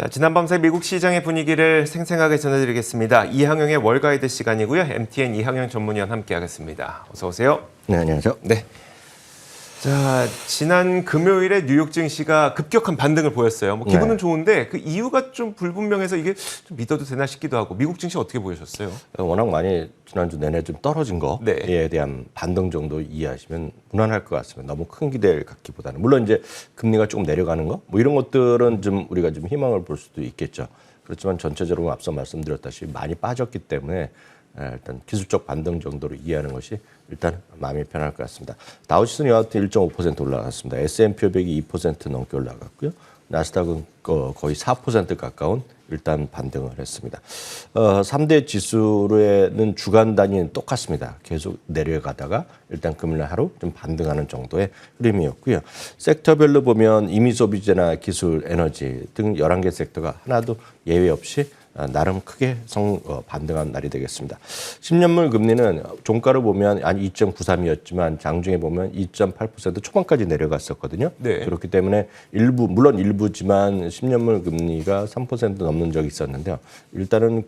자, 지난밤새 미국 시장의 분위기를 생생하게 전해드리겠습니다. 이항영의 월가이드 시간이고요. MTN 이항영 전문위원 함께하겠습니다. 어서 오세요. 네, 안녕하세요. 네. 자, 지난 금요일에 뉴욕 증시가 급격한 반등을 보였어요. 뭐 기분은 좋은데 그 이유가 좀 불분명해서 이게 좀 믿어도 되나 싶기도 하고 미국 증시 어떻게 보셨어요? 워낙 많이 지난주 내내 좀 떨어진 거에 대한 반등 정도 이해하시면 무난할 것 같습니다. 너무 큰 기대를 갖기보다는 물론 이제 금리가 조금 내려가는 거 뭐 이런 것들은 좀 우리가 좀 희망을 볼 수도 있겠죠. 그렇지만 전체적으로 앞서 말씀드렸다시피 많이 빠졌기 때문에 일단 기술적 반등 정도로 이해하는 것이 일단 마음이 편할 것 같습니다. 다우지수는 여하튼 1.5% 올라갔습니다. S&P 500이 2% 넘게 올라갔고요. 나스닥은 거의 4% 가까운 일단 반등을 했습니다. 3대 지수로는 주간 단위는 똑같습니다. 계속 내려가다가 일단 금요일 하루 좀 반등하는 정도의 흐름이었고요. 섹터별로 보면 임의소비재나 기술, 에너지 등 11개 섹터가 하나도 예외 없이 나름 크게 반등한 날이 되겠습니다. 10년물 금리는 종가로 보면 한 2.93이었지만 장중에 보면 2.8% 초반까지 내려갔었거든요. 네. 그렇기 때문에 물론 일부지만 10년물 금리가 3% 넘는 적이 있었는데요. 일단은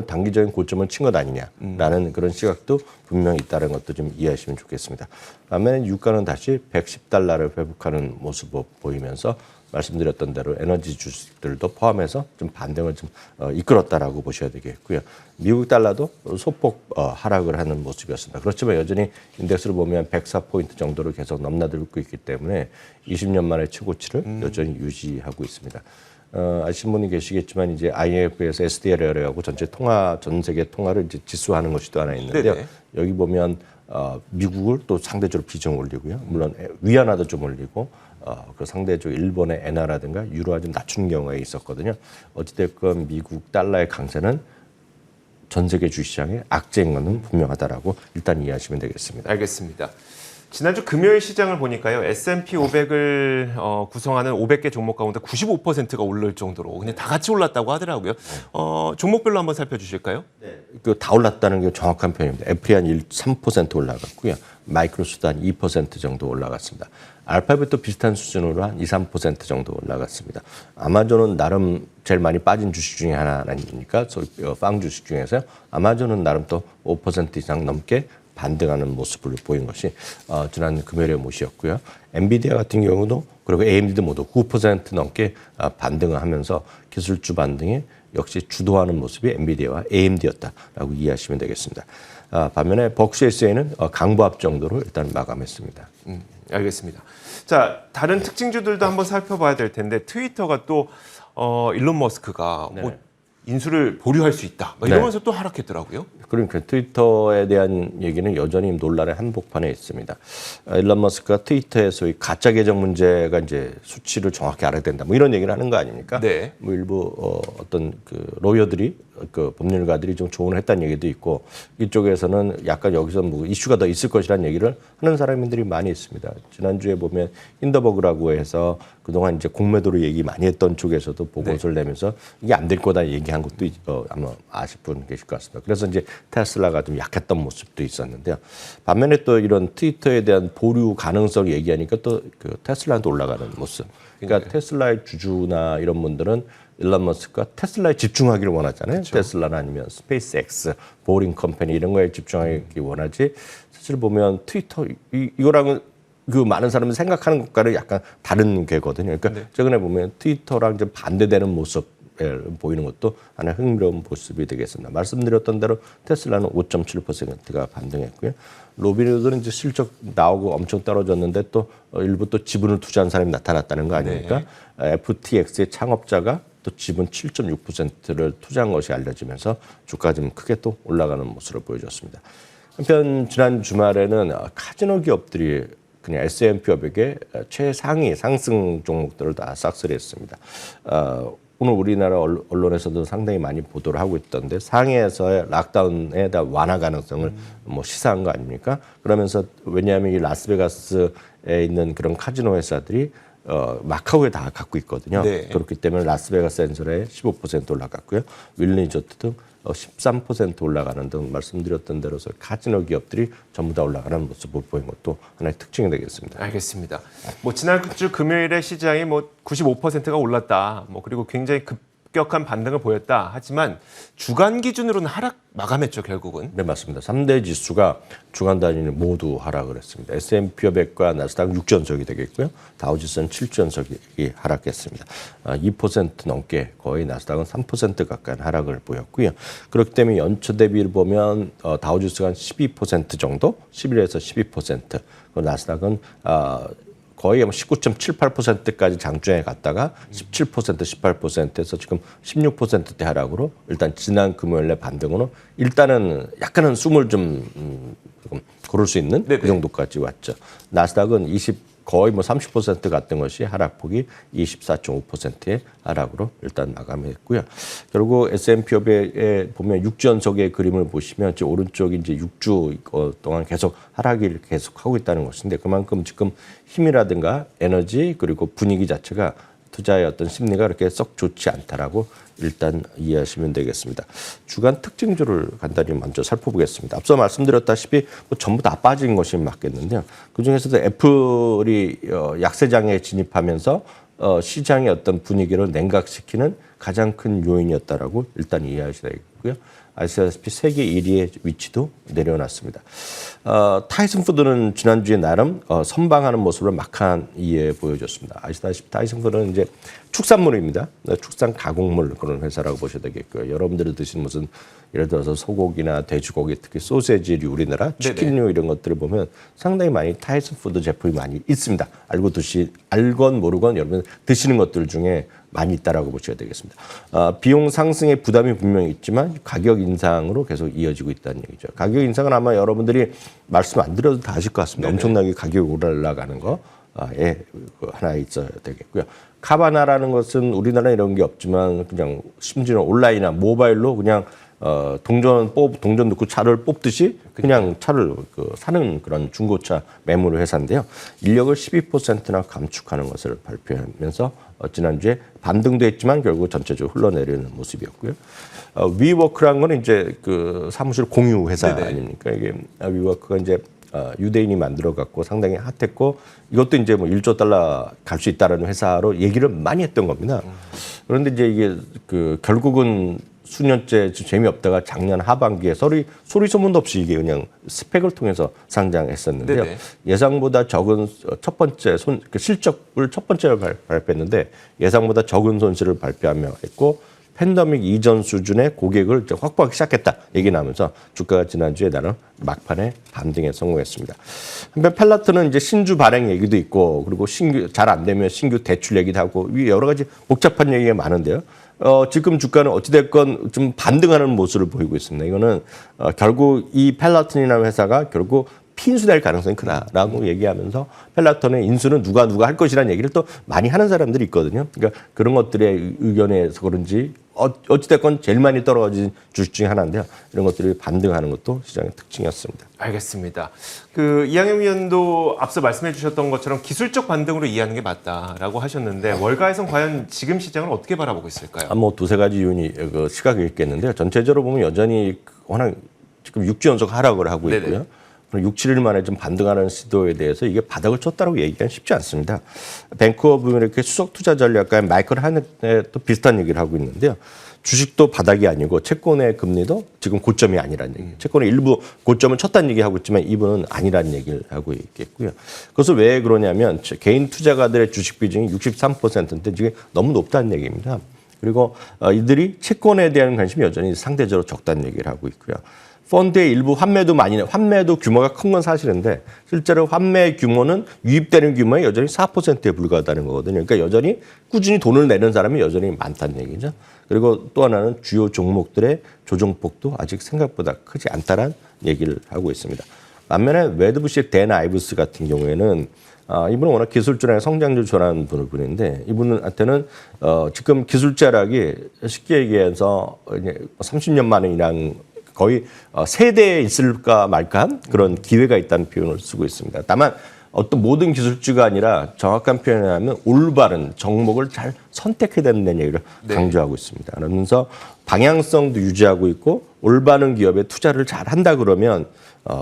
단기적인 고점을 친 것 아니냐라는 그런 시각도 분명히 있다는 것도 좀 이해하시면 좋겠습니다. 반면에 유가는 다시 110달러를 회복하는 모습을 보이면서 말씀드렸던 대로 에너지 주식들도 포함해서 좀 반등을 좀 이끌었다라고 보셔야 되겠고요. 미국 달러도 소폭 하락을 하는 모습이었습니다. 그렇지만 여전히 인덱스를 보면 104포인트 정도를 계속 넘나들고 있기 때문에 20년 만에 최고치를 여전히 유지하고 있습니다. 아시는 분이 계시겠지만 이제 IMF에서 SDR이라고 전 세계 통화를 이제 지수하는 것이 또 하나 있는데요. 네네. 여기 보면 미국을 또 상대적으로 비중 올리고요. 물론 위안화도 좀 올리고 그 상대적으로 일본의 엔화라든가 유로화 좀 낮춘 경우가 있었거든요. 어찌됐건 미국 달러의 강세는 전 세계 주시장의 악재인 것은 분명하다라고 일단 이해하시면 되겠습니다. 알겠습니다. 지난주 금요일 시장을 보니까요. S&P 500을 구성하는 500개 종목 가운데 95%가 오를 정도로 그냥 다 같이 올랐다고 하더라고요. 종목별로 한번 살펴주실까요? 네. 다 올랐다는 게 정확한 표현입니다. 애플이 한 3% 올라갔고요. 마이크로소프트 한 2% 정도 올라갔습니다. 알파벳도 비슷한 수준으로 한 2, 3% 정도 올라갔습니다. 아마존은 나름 제일 많이 빠진 주식 중에 하나니까 빵 주식 중에서요. 아마존은 나름 또 5% 이상 넘게 반등하는 모습을 보인 것이 지난 금요일의 모습이었고요. 엔비디아 같은 경우도 그리고 AMD도 모두 9% 넘게 반등을 하면서 기술주 반등에 역시 주도하는 모습이 엔비디아와 AMD였다라고 이해하시면 되겠습니다. 반면에 벅시에스에는 강보합 정도로 일단 마감했습니다. 알겠습니다. 자, 다른 특징주들도 한번 살펴봐야 될 텐데 트위터가 또 일론 머스크가 뭐 인수를 보류할 수 있다. 이러면서 또 하락했더라고요. 그러니까 트위터에 대한 얘기는 여전히 논란의 한복판에 있습니다. 일론 머스크가 트위터의 소위 가짜 계정 문제가 이제 수치를 정확히 알아야 된다. 뭐 이런 얘기를 하는 거 아닙니까? 네. 뭐 일부 어떤 그 로이어들이 법률가들이 좀 조언을 했다는 얘기도 있고 이쪽에서는 약간 여기서 뭐 이슈가 더 있을 것이라는 얘기를 하는 사람들이 많이 있습니다. 지난주에 보면 힌더버그라고 해서 그동안 이제 공매도로 얘기 많이 했던 쪽에서도 보고서를 내면서 이게 안 될 거다 얘기한 것도 아마 아실 분 계실 것 같습니다. 그래서 이제 테슬라가 좀 약했던 모습도 있었는데요. 반면에 또 이런 트위터에 대한 보류 가능성 얘기하니까 또 그 테슬라도 올라가는 모습. 그러니까 테슬라의 주주나 이런 분들은 일론 머스크가 테슬라에 집중하기를 원하잖아요. 그렇죠. 테슬라나 아니면 스페이스X, 보링 컴퍼니 이런 거에 집중하기 원하지. 사실 보면 트위터 이거랑은 그 많은 사람들이 생각하는 것과는 약간 다른 궤거든요. 그러니까 최근에 보면 트위터랑 좀 반대되는 모습 보이는 것도 하나의 흥미로운 모습이 되겠습니다. 말씀드렸던 대로 테슬라는 5.7%가 반등했고요. 로빈후드는 이제 실적 나오고 엄청 떨어졌는데 또 일부 또 지분을 투자한 사람이 나타났다는 거 아닙니까? FTX의 창업자가 또 지분 7.6%를 투자한 것이 알려지면서 주가가 좀 크게 또 올라가는 모습을 보여줬습니다. 한편 지난 주말에는 카지노 기업들이 그냥 S&P 500의 최상위 상승 종목들을 다 싹쓸이했습니다. 오늘 우리나라 언론에서도 상당히 많이 보도를 하고 있던데 상해에서의 락다운에 대한 완화 가능성을 뭐 시사한 거 아닙니까? 그러면서 왜냐하면 이 라스베가스에 있는 그런 카지노 회사들이 마카오에 다 갖고 있거든요. 네. 그렇기 때문에 라스베가스 엔젤에 15% 올라갔고요. 윌리조트 등 13% 올라가는 등 말씀드렸던 대로서 카지노 기업들이 전부 다 올라가는 모습을 보인 것도 하나의 특징이 되겠습니다. 알겠습니다. 뭐 지난주 금요일에 시장이 뭐 95%가 올랐다. 뭐 그리고 굉장히 급격한 반등을 보였다. 하지만 주간 기준으로는 하락 마감했죠, 결국은. 네, 맞습니다. 3대 지수가 주간 단위는 모두 하락을 했습니다. S&P 500과 나스닥 6전석이 되겠고요. 다우지수는 7전석이 하락했습니다. 2% 넘게 거의 나스닥은 3% 가까이 하락을 보였고요. 그렇기 때문에 연초 대비를 보면 다우지수가 한 12% 정도, 11에서 12%, 나스닥은 거의 19.78%까지 장중에 갔다가 17%, 18%에서 지금 16%대 하락으로 일단 지난 금요일에 반등으로 일단은 약간은 숨을 좀 고를 수 있는 그 정도까지 왔죠. 나스닥은 거의 30% 갔던 것이 하락폭이 24.5%의 하락으로 일단 마감했고요. 결국 S&P 500에 보면 6전석의 그림을 보시면 오른쪽이 이제 6주 동안 계속 하락을 계속하고 있다는 것인데 그만큼 지금 힘이라든가 에너지 그리고 분위기 자체가 투자의 어떤 심리가 그렇게 썩 좋지 않다라고 일단 이해하시면 되겠습니다. 주간 특징주를 간단히 먼저 살펴보겠습니다. 앞서 말씀드렸다시피 전부 다 빠진 것이 맞겠는데요. 그중에서도 애플이 약세장에 진입하면서 시장의 어떤 분위기를 냉각시키는 가장 큰 요인이었다라고 일단 이해하셔야 되겠고요. 아시다시피 세계 1위의 위치도 내려놨습니다. 타이슨 푸드는 지난주에 나름 선방하는 모습을 막한 이에 보여줬습니다. 아시다시피 타이슨 푸드는 이제 축산물입니다. 축산 가공물 그런 회사라고 보셔야 되겠고요. 여러분들이 드시는 무슨 예를 들어서 소고기나 돼지고기 특히 소세지류 우리나라 치킨류 이런 것들을 보면 상당히 많이 타이슨 푸드 제품이 많이 있습니다. 알건 모르건 여러분 드시는 것들 중에 많이 있다라고 보셔야 되겠습니다. 비용 상승의 부담이 분명히 있지만 가격 인상으로 계속 이어지고 있다는 얘기죠. 가격 인상은 아마 여러분들이 말씀 안 드려도 다 아실 것 같습니다. 엄청나게 가격이 올라가는 거 하나 있어야 되겠고요. 카바나라는 것은 우리나라 이런 게 없지만 그냥 심지어 온라인이나 모바일로 그냥 동전 넣고 차를 뽑듯이 그냥 차를 사는 그런 중고차 매물 회사인데요. 인력을 12%나 감축하는 것을 발표하면서 지난주에 반등도 했지만 결국 전체적으로 흘러내리는 모습이었고요. 위워크라는 건 이제 그 사무실 공유 회사 아닙니까? 이게 위워크가 이제 유대인이 만들어 갖고 상당히 핫했고 이것도 이제 뭐 1조 달러 갈 수 있다라는 회사로 얘기를 많이 했던 겁니다. 그런데 이제 이게 결국은 수년째 재미없다가 작년 하반기에 소리 소문도 없이 이게 그냥 스펙을 통해서 상장했었는데요. 예상보다 적은 첫 번째 실적을 첫 번째로 발표했는데 예상보다 적은 손실을 발표하며 했고 팬데믹 이전 수준의 고객을 확보하기 시작했다 얘기 나오면서 주가가 지난주에 나름 막판에 반등에 성공했습니다. 한편 펠라트는 이제 신주 발행 얘기도 있고 그리고 신규 잘 안 되면 신규 대출 얘기도 하고 여러 가지 복잡한 얘기가 많은데요. 지금 주가는 어찌됐건 좀 반등하는 모습을 보이고 있습니다. 이거는 결국 이 펠라톤이라는 회사가 결국 핀수될 가능성이 크다라고 얘기하면서 펠라톤의 인수는 누가 할 것이라는 얘기를 또 많이 하는 사람들이 있거든요. 그러니까 그런 것들의 의견에서 그런지 어찌됐건 제일 많이 떨어진 주식 중에 하나인데요. 이런 것들이 반등하는 것도 시장의 특징이었습니다. 알겠습니다. 이항영 위원도 앞서 말씀해 주셨던 것처럼 기술적 반등으로 이해하는 게 맞다라고 하셨는데 월가에선 과연 지금 시장을 어떻게 바라보고 있을까요? 뭐 두세 가지 요인이 시각이 있겠는데요. 전체적으로 보면 여전히 워낙 지금 6주 연속 하락을 하고 있고요. 6, 7일 만에 좀 반등하는 시도에 대해서 이게 바닥을 쳤다고 얘기하기는 쉽지 않습니다. 뱅크 오브 이렇게 수석 투자 전략가인 마이클 하넷도 비슷한 얘기를 하고 있는데요. 주식도 바닥이 아니고 채권의 금리도 지금 고점이 아니라는 얘기. 채권의 일부 고점을 쳤다는 얘기하고 있지만 이분은 아니라는 얘기를 하고 있겠고요. 그것을 왜 그러냐면 개인 투자가들의 주식 비중이 63%인데 지금 너무 높다는 얘기입니다. 그리고 이들이 채권에 대한 관심이 여전히 상대적으로 적다는 얘기를 하고 있고요. 펀드의 일부 환매도 규모가 큰 건 사실인데 실제로 환매 규모는 유입되는 규모의 여전히 4%에 불과하다는 거거든요. 그러니까 여전히 꾸준히 돈을 내는 사람이 여전히 많다는 얘기죠. 그리고 또 하나는 주요 종목들의 조정폭도 아직 생각보다 크지 않다는 얘기를 하고 있습니다. 반면에 웨드부시의 댄 아이브스 같은 경우에는 이분은 워낙 기술주랑 성장률 좋아하는 분인데 이분한테는 지금 기술 자락이 쉽게 얘기해서 30년 만에 일한 거의 세대에 있을까 말까한 그런 기회가 있다는 표현을 쓰고 있습니다. 다만 어떤 모든 기술주가 아니라 정확한 표현을 하면 올바른 종목을 잘 선택해야 된다는 얘기를 강조하고 있습니다. 그러면서 방향성도 유지하고 있고 올바른 기업에 투자를 잘 한다 그러면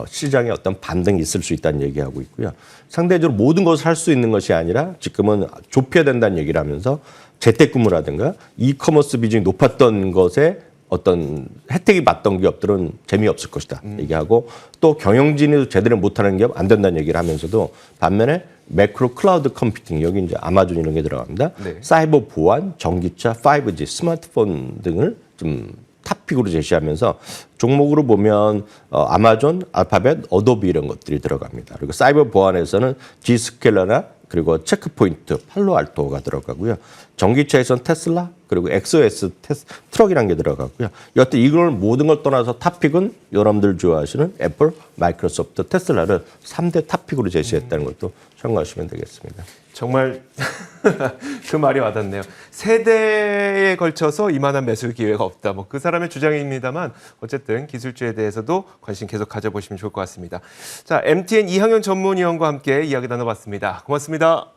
시장에 어떤 반등이 있을 수 있다는 얘기하고 있고요. 상대적으로 모든 것을 할 수 있는 것이 아니라 지금은 좁혀야 된다는 얘기를 하면서 재택근무라든가 이커머스 비중이 높았던 것에 어떤 혜택이 받던 기업들은 재미없을 것이다 얘기하고 또 경영진이 제대로 못하는 기업 안 된다는 얘기를 하면서도 반면에 매크로 클라우드 컴퓨팅 여기 이제 아마존 이런 게 들어갑니다. 네. 사이버 보안, 전기차, 5G, 스마트폰 등을 좀 탑픽으로 제시하면서 종목으로 보면 아마존, 알파벳, 어도비 이런 것들이 들어갑니다. 그리고 사이버 보안에서는 G스켈러나 그리고 체크포인트, 팔로알토가 들어가고요. 전기차에서는 테슬라 그리고 엑소에스 트럭이라는 게 들어가고요. 여하튼 이걸 모든 걸 떠나서 탑픽은 여러분들 좋아하시는 애플, 마이크로소프트, 테슬라를 3대 탑픽으로 제시했다는 것도 참고하시면 되겠습니다. 정말 그 말이 와닿네요. 세대에 걸쳐서 이만한 매수 기회가 없다. 뭐 그 사람의 주장입니다만 어쨌든 기술주에 대해서도 관심 계속 가져보시면 좋을 것 같습니다. 자, MTN 이항현 전문위원과 함께 이야기 나눠봤습니다. 고맙습니다.